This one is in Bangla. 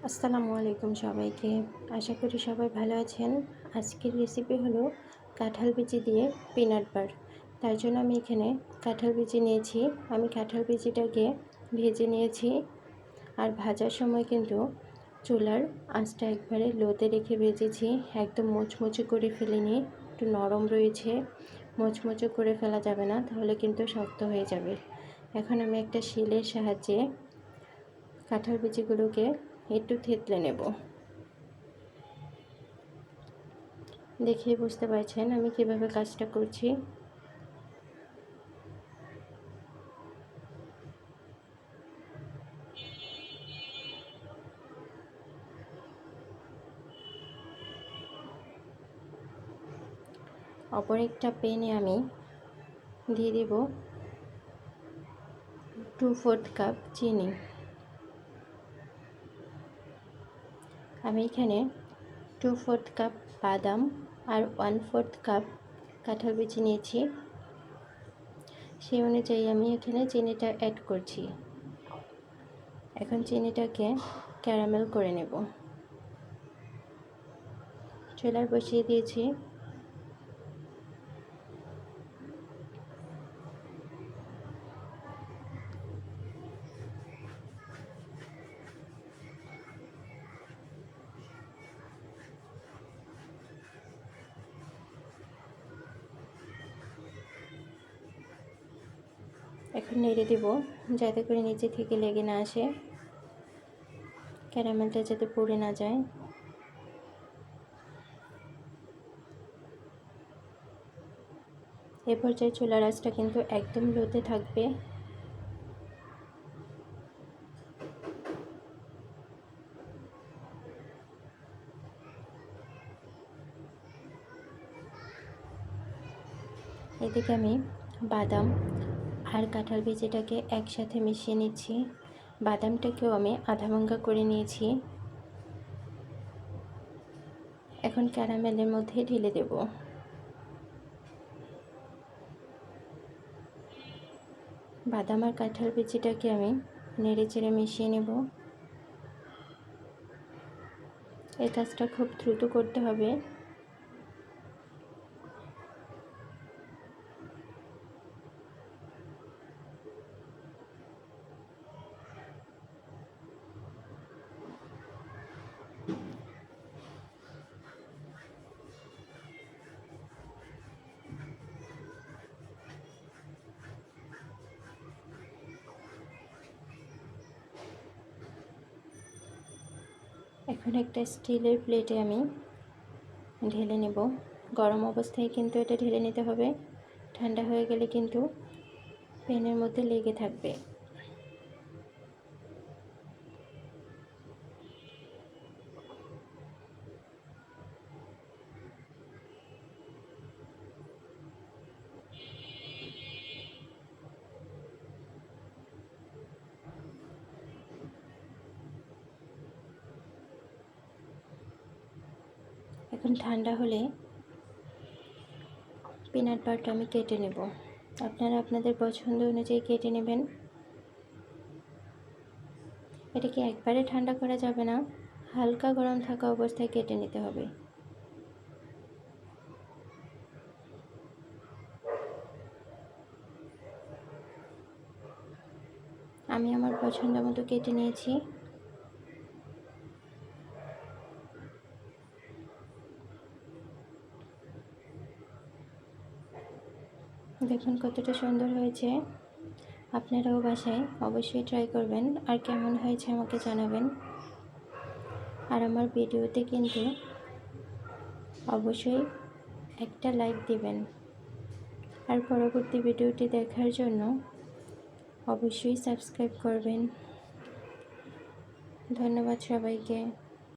আসসালামু আলাইকুম সবাইকে। আশা করি সবাই ভালো আছেন। আজকের রেসিপি হলো কাঁঠাল বিচি দিয়ে পিনাট বাটার। তার জন্য আমি এখানে কাঁঠাল বিচি নিয়েছি। আমি কাঁঠাল বিচিটাকে ভেজে নিয়েছি। আর ভাজার সময় কিন্তু চুলার আঁচটা একবারে লোতে রেখে ভেজেছি। একদম মুচমুচে করে ফেলিনি, একটু নরম রয়েছে। মুচমুচে করে ফেলা যাবে না, তাহলে কিন্তু শক্ত হয়ে যাবে। এখন আমি একটা শিলের সাহায্যে কাঁঠাল বিচিগুলোকে একটু থেতলে নেব। দেখে বুঝতে পারছেন আমি কিভাবে কাজটা করছি। অপর একটা প্যানে আমি দিয়ে দেব 2/4 কাপ চিনি। আমি এখানে 2/4 কাপ বাদাম আর 1/4 কাপ কাঁঠাল বিচি নিয়েছি। সেই অনুযায়ী আমি এখানে চিনিটা অ্যাড করছি। এখন চিনিটাকে ক্যারামেল করে নেব। চুলায় বসিয়ে দিয়েছি। এখন নেড়ে দেব যাতে করে নিচে থেকে লেগে না আসে, ক্যারামেলটা যাতে পুড়ে না যায়। এ পর্যায়ে চুলার আঁচটা কিন্তু একদম লোতে থাকবে। এদিকে আমি বাদাম আর কাঁঠাল বিচিটাকে একসাথে মিশিয়ে নিচ্ছি। বাদামটাকেও আমি আধা ভাঙ্গা করে নিয়েছি। এখন ক্যারামেলের মধ্যে ঢেলে দেব। বাদাম আর কাঁঠাল বিচিটাকে আমি নেড়ে চেড়ে মিশিয়ে নেব। এই কাজটা খুব দ্রুত করতে হবে। এখন একটা স্টিলের প্লেটে আমি ঢেলে নেব। গরম অবস্থায় কিন্তু এটা ঢেলে নিতে হবে, ঠান্ডা হয়ে গেলে কিন্তু প্যানের মধ্যে লেগে থাকবে। এখন ঠান্ডা হলে পিনাট বাটারটা আমি কেটে নেব। আপনারা আপনাদের পছন্দ অনুযায়ী কেটে নেবেন। এটাকে একবারে ঠান্ডা করা যাবে না, হালকা গরম থাকা অবস্থায় কেটে নিতে হবে। আমি আমার পছন্দ মতো কেটে নিয়েছি। দেখুন কতটা সুন্দর হয়েছে। আপনারাও বাসায় অবশ্যই ট্রাই করবেন, আর কেমন হয়েছে আমাকে জানাবেন। আর আমার ভিডিওতে কিন্তু অবশ্যই একটা লাইক দিবেন। আর পরবর্তী ভিডিওটি দেখার জন্য অবশ্যই সাবস্ক্রাইব করবেন। ধন্যবাদ সবাইকে।